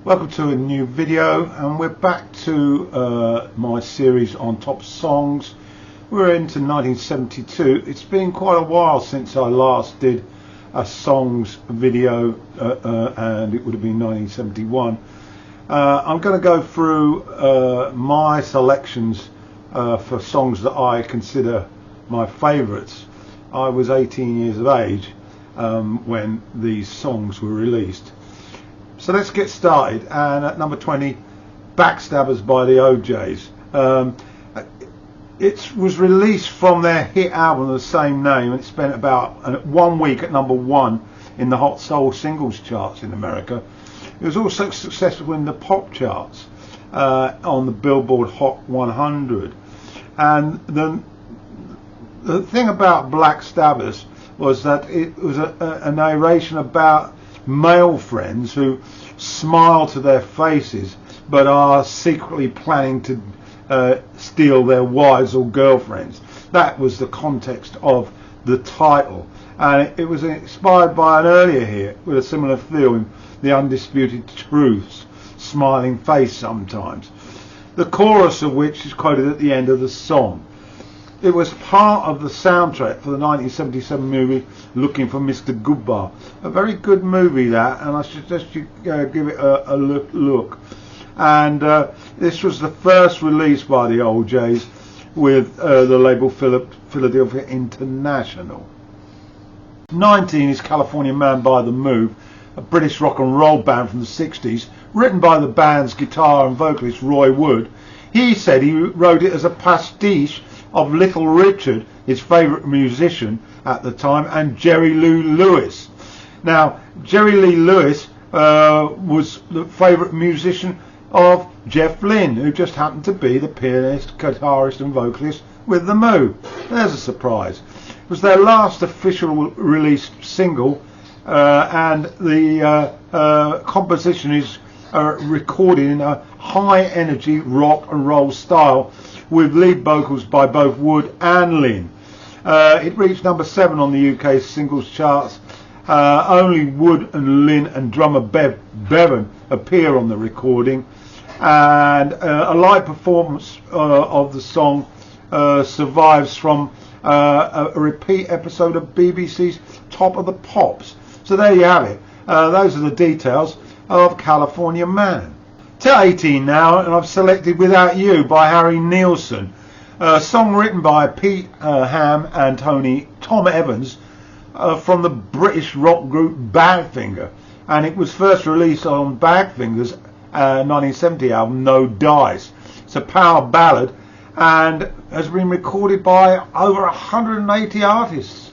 Welcome to a new video, and we're back to my series on top songs. We're into 1972. It's been quite a while since I last did a songs video, and it would have been 1971. I'm going to go through my selections for songs that I consider my favourites. I was 18 years of age when these songs were released. So let's get started. And at number 20, Backstabbers by the O'Jays. It was released from their hit album of the same name, and it spent about 1 week at number 1 in the Hot Soul Singles charts in America. It was also successful in the pop charts on the Billboard Hot 100. And the thing about Backstabbers was that it was a narration about male friends who smile to their faces but are secretly planning to steal their wives or girlfriends. That was the context of the title, and it was inspired by an earlier hit with a similar theme, The Undisputed Truth's Smiling Face Sometimes, the chorus of which is quoted at the end of the song. It was part of the soundtrack for the 1977 movie Looking for Mr. Goodbar. A very good movie, that, and I suggest you give it a look. And this was the first release by the O'Jays with the label Philadelphia International. 19 is California Man by The Move, a British rock and roll band from the 60s, written by the band's guitar and vocalist Roy Wood. He said he wrote it as a pastiche of Little Richard, his favourite musician at the time, and Jerry Lee Lewis. Now, Jerry Lee Lewis was the favourite musician of Jeff Lynne, who just happened to be the pianist, guitarist and vocalist with The Move. There's a surprise. It was their last official released single, and the composition is recorded in a high energy rock and roll style with lead vocals by both Wood and Lynne. It reached number 7 on the UK singles charts. Only Wood and Lynne and drummer Bevan appear on the recording, and a live performance of the song survives from a repeat episode of BBC's Top of the Pops. So there you have it. Those are the details of California Man. To 18 now, and I've selected Without You by Harry Nilsson, a song written by Pete Ham and Tom Evans from the British rock group Badfinger, and it was first released on Badfinger's 1970 album No Dice. It's a power ballad and has been recorded by over 180 artists.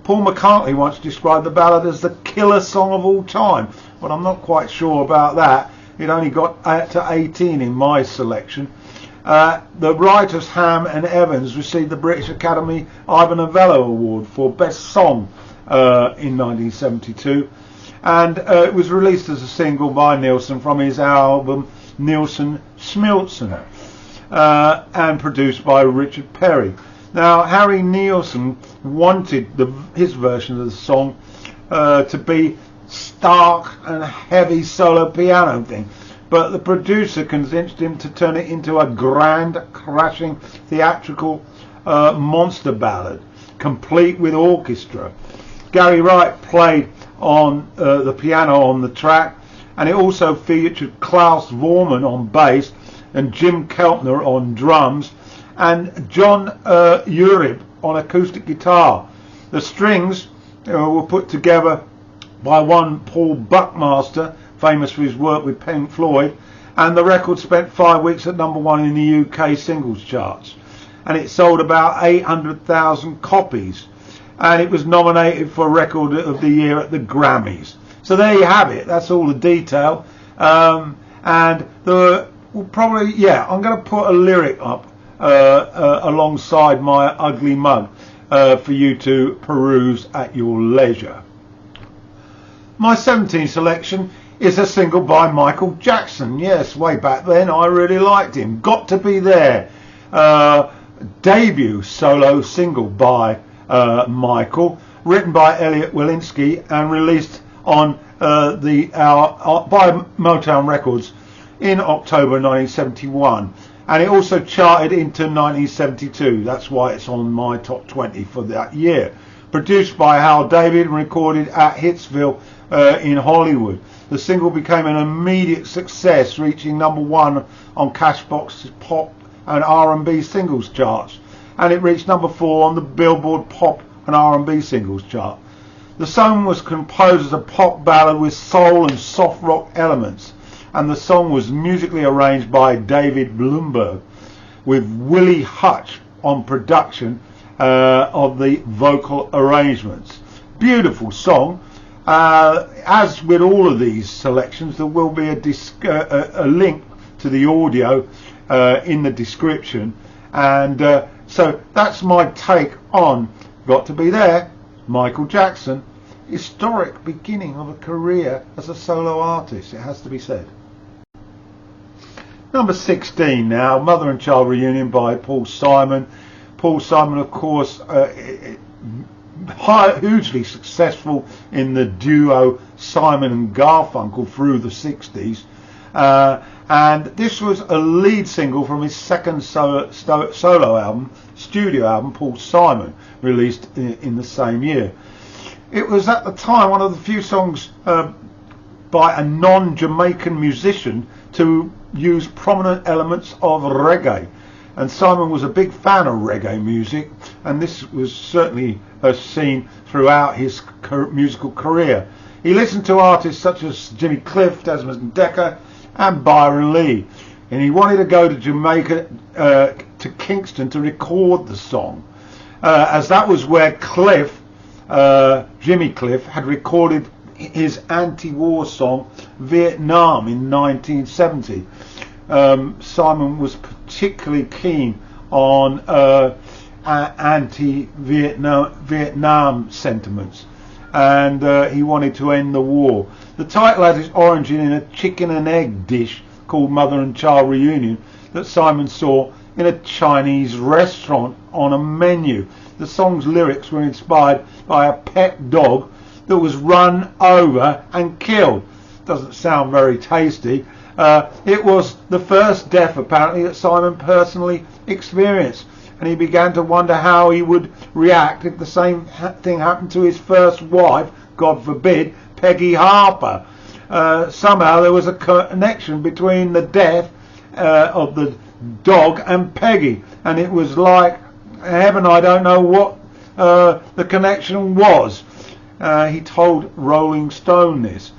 Paul McCartney once described the ballad as the killer song of all time, but I'm not quite sure about that. It only got to 18 in my selection. The writers Ham and Evans received the British Academy Ivor Novello Award for Best Song in 1972, and it was released as a single by Nilsson from his album Nilsson Schmiltzen, and produced by Richard Perry. Now, Harry Nilsson wanted his version of the song to be stark and heavy solo piano thing, but the producer convinced him to turn it into a grand, crashing, theatrical monster ballad, complete with orchestra. Gary Wright played on the piano on the track, and it also featured Klaus Vormann on bass and Jim Keltner on drums and John Urib on acoustic guitar. The strings were put together by one Paul Buckmaster, famous for his work with Pink Floyd, and the record spent 5 weeks at number 1 in the UK singles charts, and it sold about 800,000 copies, and it was nominated for Record of the Year at the Grammys. So there you have it. That's all the detail, and I'm going to put a lyric up alongside my ugly mug for you to peruse at your leisure. My 17th selection is a single by Michael Jackson. Yes, way back then I really liked him. Got to Be There. Debut solo single by Michael, written by Elliot Wilinski and released on by Motown Records in October 1971, and it also charted into 1972. That's why it's on my top 20 for that year. Produced by Hal David and recorded at Hitsville in Hollywood. The single became an immediate success, reaching #1 on Cashbox's pop and R&B singles charts, and it reached #4 on the Billboard Pop and R&B singles chart. The song was composed as a pop ballad with soul and soft rock elements, and the song was musically arranged by David Bloomberg, with Willie Hutch on production of the vocal arrangements. Beautiful song. As with all of these selections, there will be a link to the audio in the description, and so that's my take on Got to Be There, Michael Jackson. Historic beginning of a career as a solo artist, it has to be said. Number 16 now, Mother and Child Reunion by Paul Simon. Paul Simon, of course, hugely successful in the duo Simon and Garfunkel through the 60s. And this was a lead single from his second solo album, studio album, Paul Simon, released in the same year. It was at the time one of the few songs by a non-Jamaican musician to use prominent elements of reggae. And Simon was a big fan of reggae music, and this was certainly seen throughout his musical career. He listened to artists such as Jimmy Cliff, Desmond Dekker, and Byron Lee, and he wanted to go to Jamaica, to Kingston, to record the song, as that was where Jimmy Cliff had recorded his anti-war song Vietnam in 1970. Simon was particularly keen on anti-Vietnam sentiments, and he wanted to end the war. The title had its origin in a chicken and egg dish called Mother and Child Reunion that Simon saw in a Chinese restaurant on a menu. The song's lyrics were inspired by a pet dog that was run over and killed. Doesn't sound very tasty. It was the first death apparently that Simon personally experienced, and he began to wonder how he would react if the same thing happened to his first wife, God forbid, Peggy Harper. Somehow there was a connection between the death of the dog and Peggy, and it was like heaven. I don't know what the connection was. He told Rolling Stone this.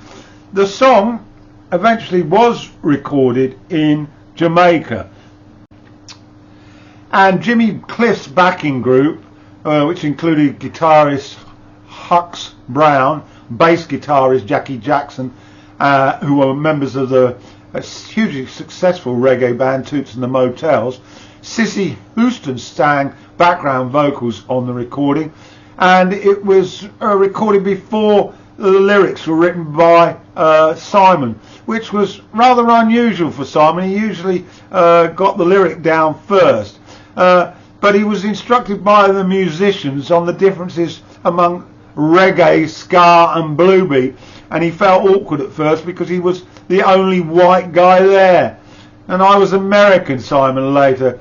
The song eventually was recorded in Jamaica, and Jimmy Cliff's backing group, which included guitarist Hux Brown, bass guitarist Jackie Jackson, who were members of the hugely successful reggae band Toots and the Motels. Cissy Houston sang background vocals on the recording, and it was recorded before the lyrics were written by Simon, which was rather unusual for Simon. He usually got the lyric down first, but he was instructed by the musicians on the differences among reggae, ska and bluebeat, and he felt awkward at first because he was the only white guy there. And I was American, Simon later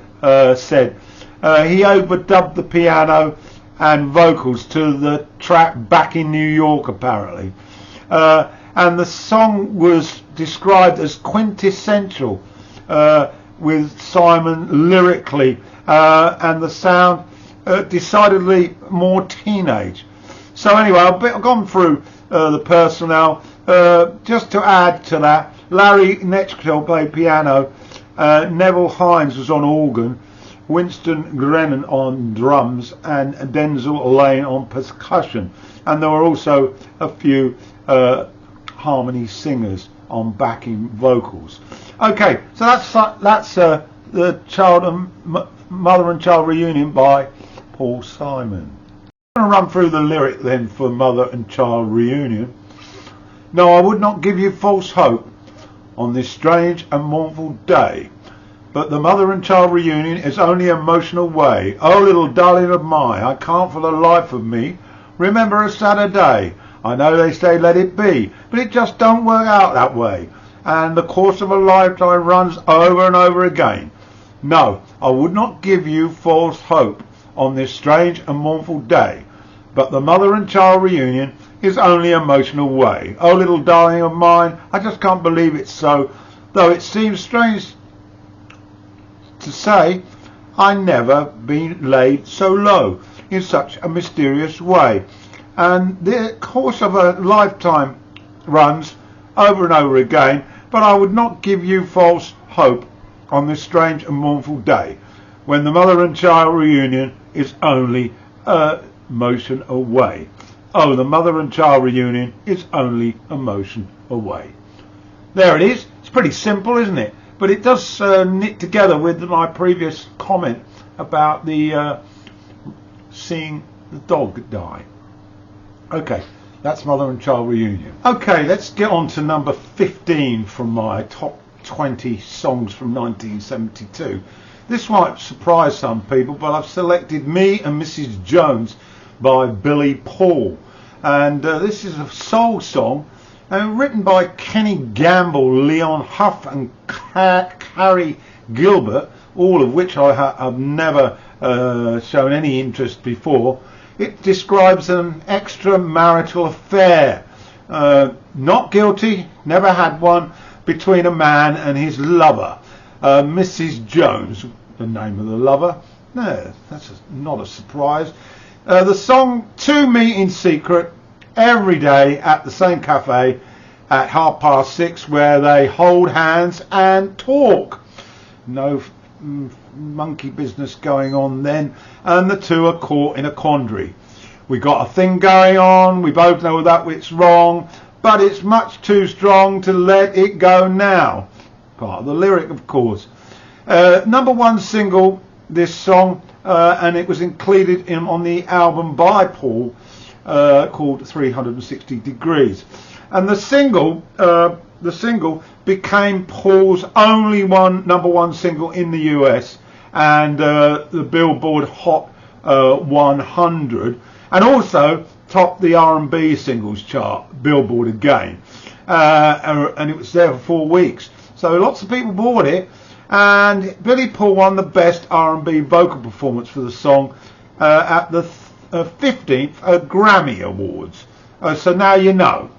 said. He overdubbed the piano and vocals to the track Back in New York, apparently. And the song was described as quintessential with Simon lyrically, and the sound decidedly more teenage. So anyway, I've gone through the personnel. Just to add to that, Larry Netchkill played piano, Neville Hines was on organ, Winston Grennan on drums, and Denzel Lane on percussion, and there were also a few harmony singers on backing vocals. Okay, so that's the Mother and Child Reunion by Paul Simon. I'm going to run through the lyric then for Mother and Child Reunion. No, I would not give you false hope on this strange and mournful day, but the Mother and Child Reunion is only an emotional way. Oh, little darling of mine, I can't for the life of me remember a Saturday. I know they say let it be, but it just don't work out that way. And the course of a lifetime runs over and over again. No, I would not give you false hope on this strange and mournful day, but the mother and child reunion is only emotional way. Oh, little darling of mine, I just can't believe it's so, though it seems strange to say I never been laid so low in such a mysterious way. And the course of a lifetime runs over and over again, but I would not give you false hope on this strange and mournful day, when the mother and child reunion is only a motion away. Oh, the mother and child reunion is only a motion away. There it is. It's pretty simple, isn't it? But it does knit together with my previous comment about the seeing the dog die. Okay, that's mother and child reunion. Okay, let's get on to number 15 from my top 20 songs from 1972. This might surprise some people, but I've selected Me and Mrs. Jones by Billy Paul. And this is a soul song written by Kenny Gamble, Leon Huff and Carrie Gilbert, all of which I have never shown any interest before. It describes an extramarital affair, not guilty, never had one, between a man and his lover. Mrs. Jones, the name of the lover. No, that's not a surprise. The song To Me in Secret every day at the same cafe at 6:30, where they hold hands and talk. No monkey business going on then, and the two are caught in a quandary. We got a thing going on, we both know that it's wrong, but it's much too strong to let it go now. Part of the lyric, of course. Number one single, this song, and it was included on the album by Paul called 360 Degrees. And the single became Paul's only number one single in the US and the Billboard Hot 100, and also topped the R&B singles chart, Billboard again, and it was there for 4 weeks. So lots of people bought it, and Billy Paul won the best R&B vocal performance for the song at the 15th Grammy Awards. So now you know.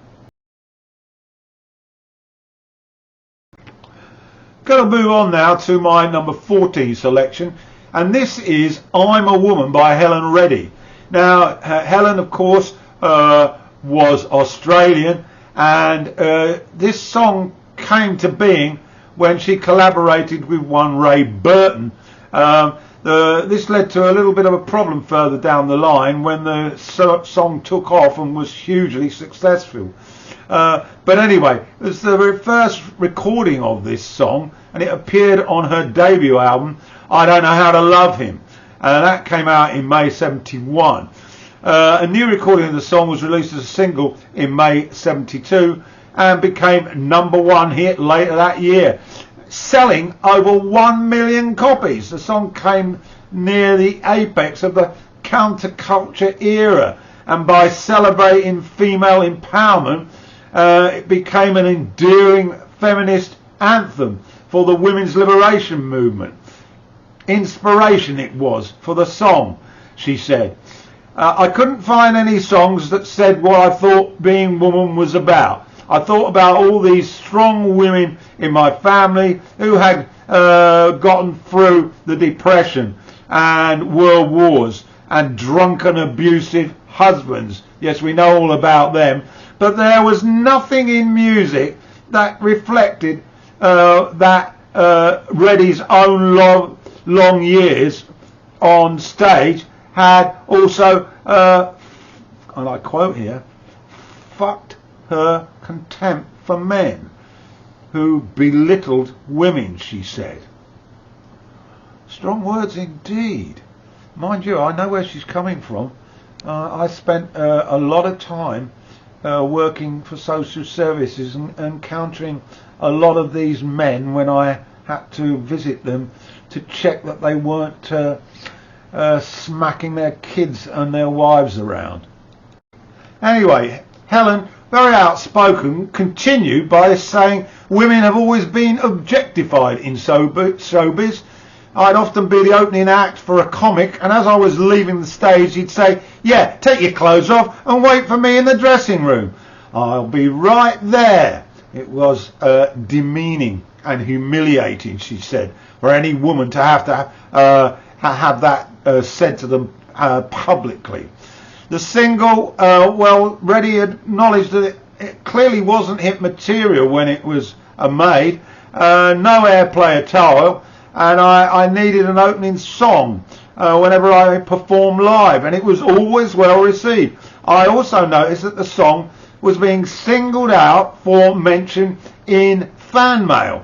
Going to move on now to my number 14 selection, and this is I'm a Woman by Helen Reddy. Now, Helen, of course, was Australian, and this song came to being when she collaborated with one Ray Burton. This led to a little bit of a problem further down the line when the song took off and was hugely successful. But anyway, it was the first recording of this song, and it appeared on her debut album, I Don't Know How to Love Him, and that came out in May 71. A new recording of the song was released as a single in May 72 and became number one hit later that year, selling over 1 million copies. The song came near the apex of the counterculture era, and by celebrating female empowerment, it became an enduring feminist anthem for the women's liberation movement. Inspiration it was for the song, she said. I couldn't find any songs that said what I thought being woman was about. I thought about all these strong women in my family who had gotten through the Depression and World Wars and drunken, abusive husbands. Yes, we know all about them. But there was nothing in music that reflected that Reddy's own long years on stage had also, and I quote here, fucked her contempt for men who belittled women, she said. Strong words indeed. Mind you, I know where she's coming from. I spent a lot of time working for social services and encountering a lot of these men when I had to visit them to check that they weren't smacking their kids and their wives around. Anyway, Helen, very outspoken, continued by saying women have always been objectified in showbiz. I'd often be the opening act for a comic, and as I was leaving the stage, he'd say, "Yeah, take your clothes off and wait for me in the dressing room. I'll be right there." It was demeaning and humiliating, she said, for any woman to have that said to them publicly. The single, Reddy acknowledged that it clearly wasn't hit material when it was made, no airplay at all, and I needed an opening song whenever I performed live, and it was always well received. I also noticed that the song was being singled out for mention in fan mail,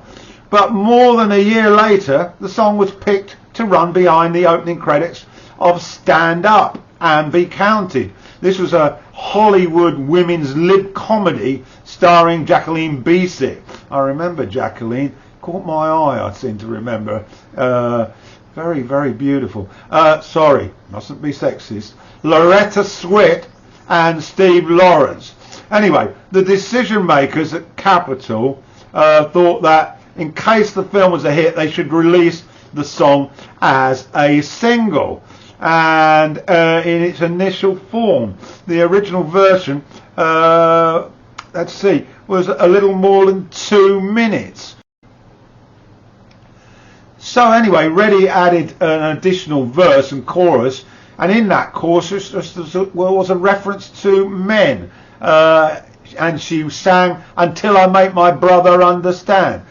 but more than a year later, the song was picked to run behind the opening credits of Stand Up and Be Counted. This was a Hollywood women's lib comedy starring Jacqueline Bisset. I remember Jacqueline, caught my eye, I seem to remember. Very, very beautiful. Sorry, mustn't be sexist. Loretta Swit and Steve Lawrence. Anyway, the decision makers at Capitol thought that in case the film was a hit, they should release the song as a single. And in its initial form, the original version, was a little more than 2 minutes. So anyway, Reddy added an additional verse and chorus, and in that chorus was a reference to men, and she sang "Until I Make My Brother Understand."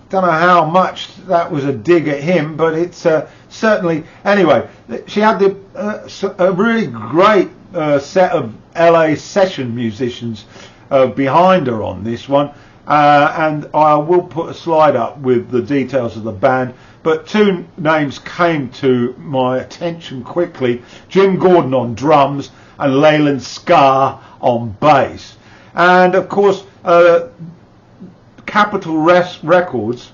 Don't know how much that was a dig at him, but it's certainly. Anyway, she had a really great set of LA session musicians behind her on this one, and I will put a slide up with the details of the band. But 2 names came to my attention quickly: Jim Gordon on drums and Leyland Scar on bass. And of course, Capitol Records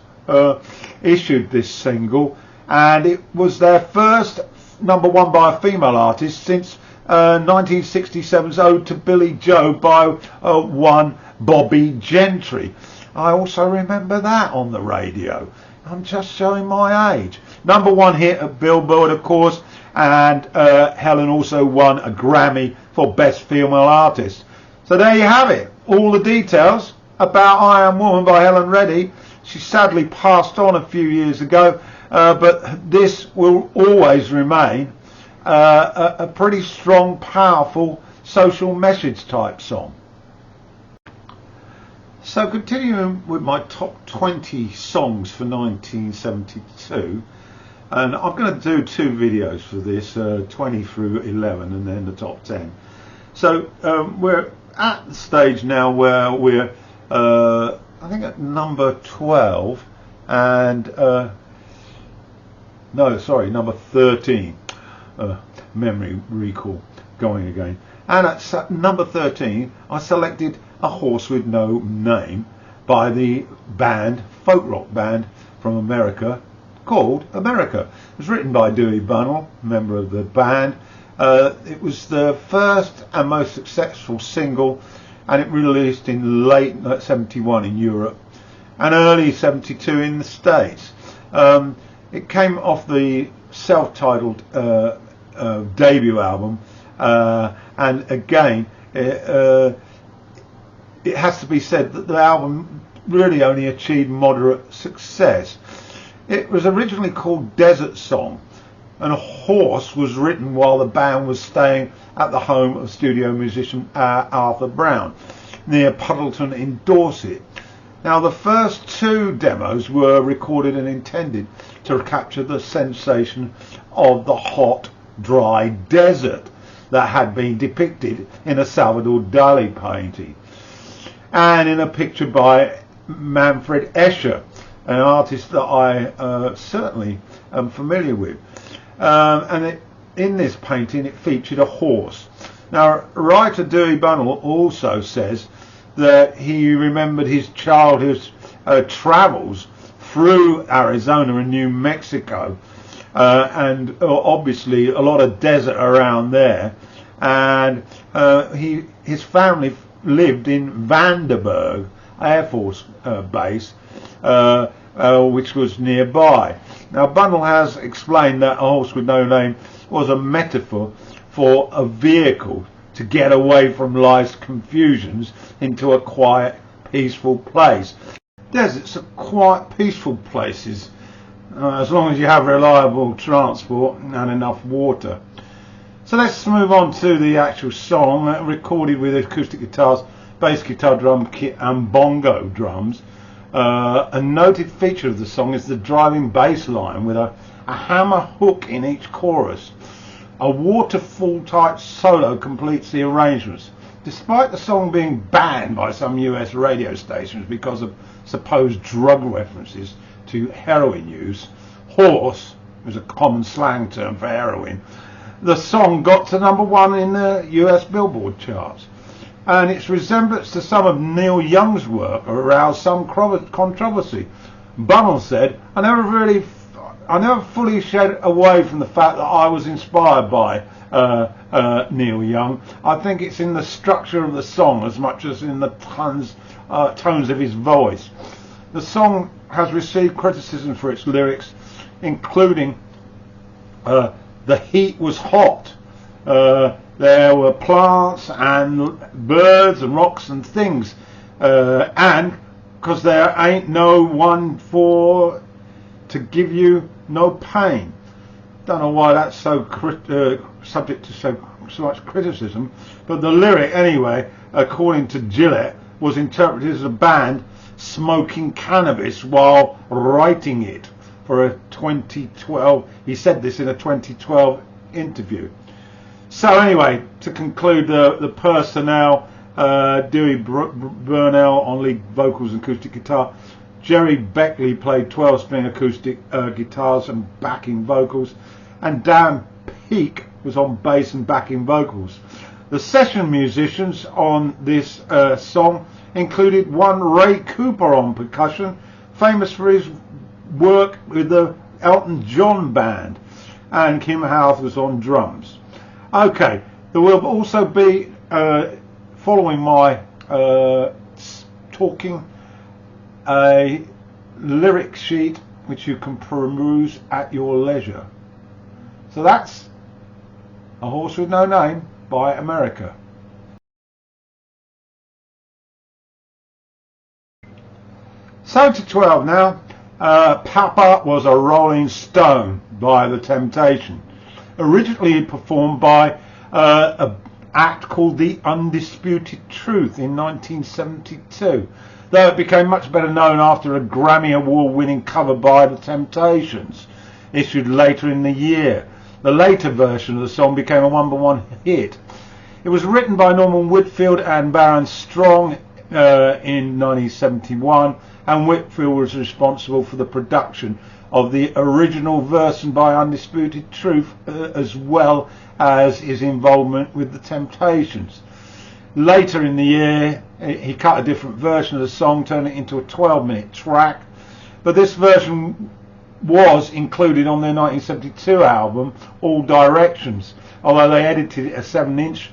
issued this single, and it was their first #1 by a female artist since 1967's Ode to Billy Joe by one Bobby Gentry. I also remember that on the radio. I'm just showing my age. #1 hit at Billboard, of course, and Helen also won a Grammy for Best Female Artist. So there you have it, all the details about I Am Woman by Helen Reddy. She sadly passed on a few years ago, but this will always remain a pretty strong, powerful social message type song. So continuing with my top 20 songs for 1972, and I'm going to do 2 videos for this, 20 through 11 and then the top 10. So we're at the stage now where we're I think at number 12 and number 13. Memory recall going again. And at number 13 I selected A Horse With No Name by the folk rock band from America called America. It was written by Dewey Bunnell, member of the band. It was the first and most successful single, and it released in late 71 in Europe and early 72 in the States. It came off the self-titled debut album, and again it has to be said that the album really only achieved moderate success. It was originally called Desert Song, and A Horse was written while the band was staying at the home of studio musician Arthur Brown near Puddleton in Dorset. Now, the first 2 demos were recorded and intended to capture the sensation of the hot, dry desert that had been depicted in a Salvador Dali painting and in a picture by Manfred Escher, an artist that I certainly am familiar with. In this painting it featured a horse. Now, writer Dewey Bunnell also says that he remembered his childhood travels through Arizona and New Mexico, and obviously a lot of desert around there, and his family lived in Vandenberg Air Force Base, which was nearby. Now, Bunnell has explained that A Horse with No Name was a metaphor for a vehicle to get away from life's confusions into a quiet, peaceful place. Deserts are quite peaceful places, as long as you have reliable transport and enough water. So let's move on to the actual song, recorded with acoustic guitars, bass guitar, drum kit and bongo drums. A noted feature of the song is the driving bass line with a hammer hook in each chorus. A waterfall type solo completes the arrangements. Despite the song being banned by some US radio stations because of supposed drug references to heroin use, horse is a common slang term for heroin, the song got to #1 in the US Billboard charts, and its resemblance to some of Neil Young's work aroused some controversy. Bunnell said, I never fully shed away from the fact that I was inspired by Neil Young. I think it's in the structure of the song as much as in the tones of his voice. The song has received criticism for its lyrics, including the heat was hot, there were plants and birds and rocks and things, and because there ain't no one to give you no pain. Don't know why that's so subject to so much criticism, but the lyric anyway, according to Gillette, was interpreted as a band smoking cannabis while writing it for a 2012, he said this in a 2012 interview. So anyway, to conclude, the personnel, Dewey Burnell on lead vocals and acoustic guitar, Jerry Beckley played 12-string acoustic guitars and backing vocals, and Dan Peake was on bass and backing vocals. The session musicians on this song included one Ray Cooper on percussion, famous for his work with the Elton John band, and Kim Houth was on drums. Okay, there will also be, following my talking, a lyric sheet which you can peruse at your leisure. So that's A Horse with No Name by America. So to 12 now. Papa Was a Rolling Stone by The Temptation. Originally performed by an act called The Undisputed Truth in 1972, though it became much better known after a Grammy Award winning cover by The Temptations, issued later in the year. The later version of the song became a #1 hit. It was written by Norman Whitfield and Baron Strong in 1971, and Whitfield was responsible for the production of the original version by Undisputed Truth, as well as his involvement with The Temptations. Later in the year, he cut a different version of the song, turning it into a 12-minute track, but this version was included on their 1972 album All Directions, although they edited it a 7-inch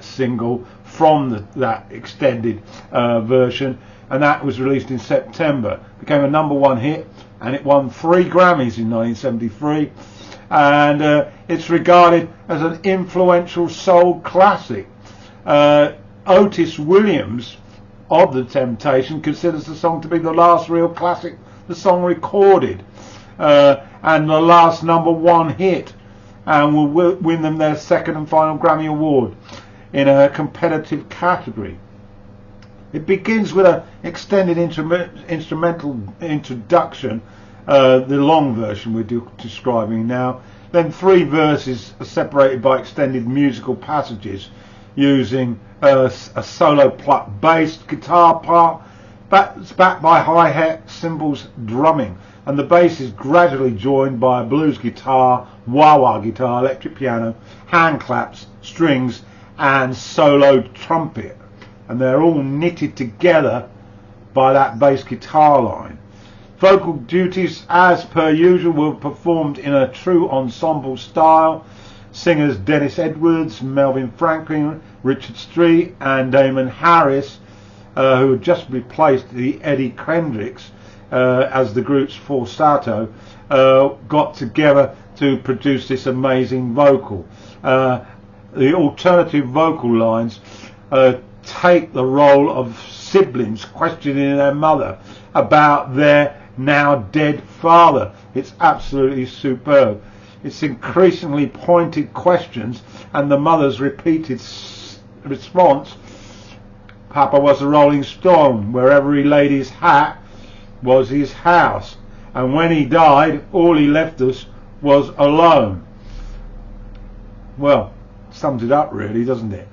single from that extended version, and that was released in September. Became a #1 hit, and it won 3 Grammys in 1973, and it's regarded as an influential soul classic. Otis Williams of The Temptation considers the song to be the last real classic the song recorded, and the last #1 hit, and will win them their second and final Grammy Award in a competitive category. It begins with an extended instrumental introduction, the long version we're describing now. Then 3 verses are separated by extended musical passages using a solo pluck bass guitar part, backed by hi-hat, cymbals, drumming, and the bass is gradually joined by a blues guitar, wah-wah guitar, electric piano, hand claps, strings, and solo trumpet, and they're all knitted together by that bass guitar line. Vocal duties, as per usual, were performed in a true ensemble style, Singers Dennis Edwards, Melvin Franklin, Richard Street and Damon Harris, who had just replaced the Eddie Kendricks as the group's falsetto, got together to produce this amazing vocal. The alternative vocal lines take the role of siblings questioning their mother about their now dead father. It's absolutely superb. It's increasingly pointed questions, and the mother's repeated response, "Papa was a rolling stone. Wherever he laid his hat was his house. And when he died, all he left us was alone." Well, sums it up really, doesn't it?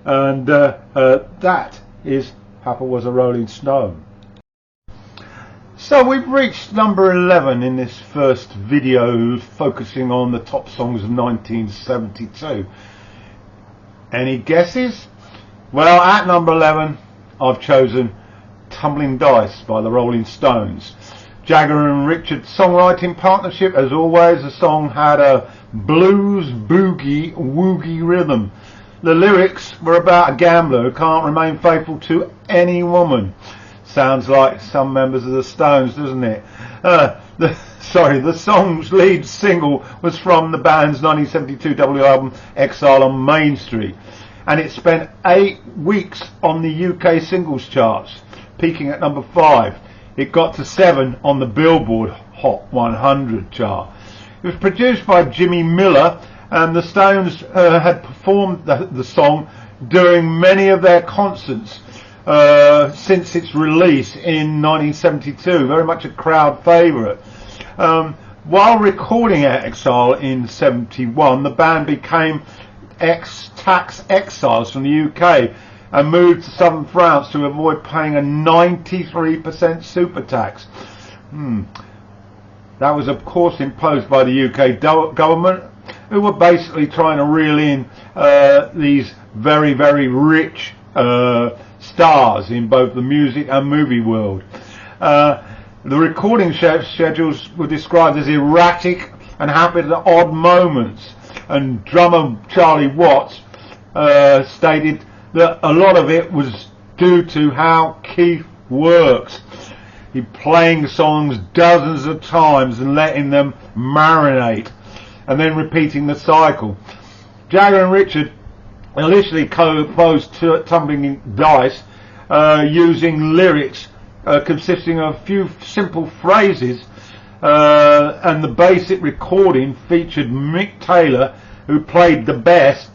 And that is Papa Was a Rolling Stone. So we've reached number 11 in this first video focusing on the top songs of 1972. Any guesses? Well, at number 11 I've chosen Tumbling Dice by the Rolling Stones. Jagger and Richard songwriting partnership. As always, the song had a blues boogie woogie rhythm. The lyrics were about a gambler who can't remain faithful to any woman. Sounds like some members of the Stones, doesn't it? The song's lead single was from the band's 1972 double album Exile on Main Street, and it spent 8 weeks on the UK singles charts, peaking at number 5. It got to 7 on the Billboard Hot 100 chart. It was produced by Jimmy Miller, and the Stones had performed the song during many of their concerts since its release in 1972, very much a crowd favourite. While recording Exile in 71, the band became tax exiles from the UK and moved to southern France to avoid paying a 93% super tax. That was of course imposed by the UK government, who were basically trying to reel in these very, very rich stars in both the music and movie world. The recording schedules were described as erratic and happened at odd moments, and drummer Charlie Watts stated that a lot of it was due to how Keith works. He playing songs dozens of times and letting them marinate, and then repeating the cycle. Jagger and Richard initially composed Tumbling Dice using lyrics consisting of a few simple phrases, and the basic recording featured Mick Taylor, who played the bass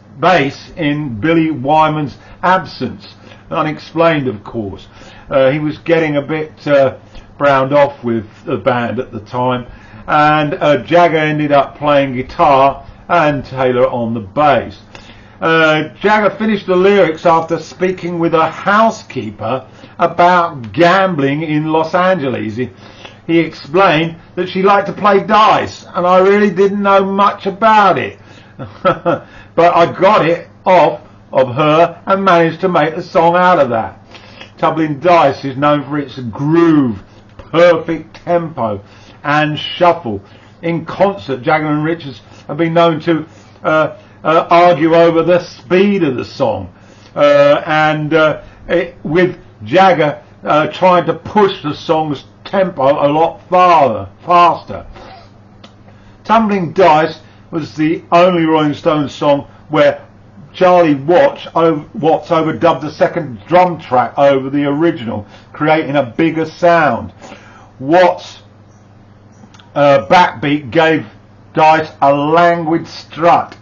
in Billy Wyman's absence, unexplained of course. He was getting a bit browned off with the band at the time, and Jagger ended up playing guitar and Taylor on the bass. Jagger finished the lyrics after speaking with a housekeeper about gambling in Los Angeles. He explained that she liked to play dice, and I really didn't know much about it. But I got it off of her and managed to make a song out of that. Tumbling Dice is known for its groove, perfect tempo and shuffle. In concert, Jagger and Richards have been known to argue over the speed of the song, with Jagger trying to push the song's tempo a lot faster. Tumbling Dice was the only Rolling Stones song where Charlie Watts overdubbed the second drum track over the original, creating a bigger sound. Watts' backbeat gave Dice a languid strut,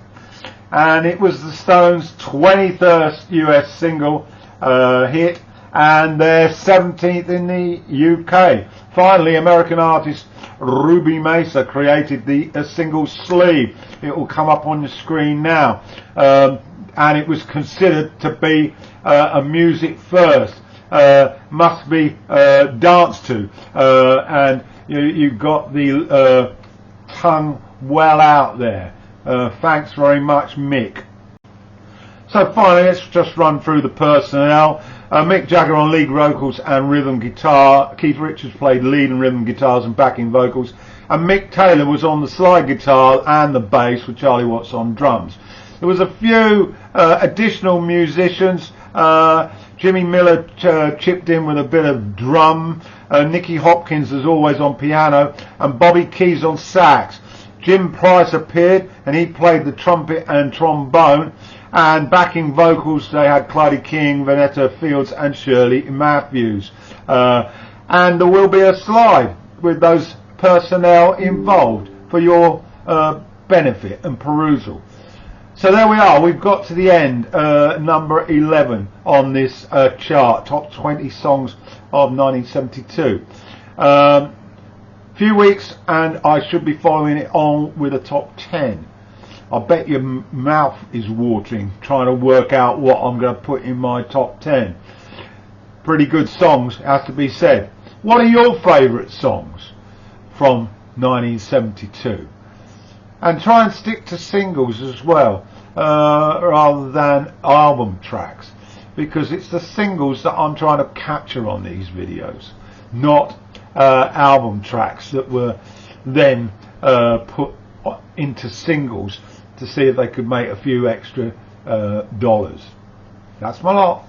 and it was the Stones' 23rd US single hit and their 17th in the UK. Finally, American artist Ruby Mesa created the single sleeve. It will come up on the screen now, and it was considered to be a music first, must be danced to, and you got the tongue well out there. Thanks very much, Mick. So finally, let's just run through the personnel. Mick Jagger on lead vocals and rhythm guitar. Keith Richards played lead and rhythm guitars and backing vocals. and Mick Taylor was on the slide guitar and the bass with Charlie Watts on drums. There was a few additional musicians. Jimmy Miller chipped in with a bit of drum. Nicky Hopkins was always on piano, and Bobby Keys on sax. Jim Price appeared and he played the trumpet and trombone, and backing vocals they had Clyde King, Vanetta Fields and Shirley Matthews. And there will be a slide with those personnel involved for your benefit and perusal. So there we are, we've got to the end, number 11 on this chart, top 20 songs of 1972. Few weeks and I should be following it on with a top 10. I bet your mouth is watering trying to work out what I'm going to put in my top 10. Pretty good songs, has to be said. What are your favourite songs from 1972? And try and stick to singles as well, rather than album tracks, because it's the singles that I'm trying to capture on these videos, not album tracks that were then put into singles to see if they could make a few extra dollars. That's my lot.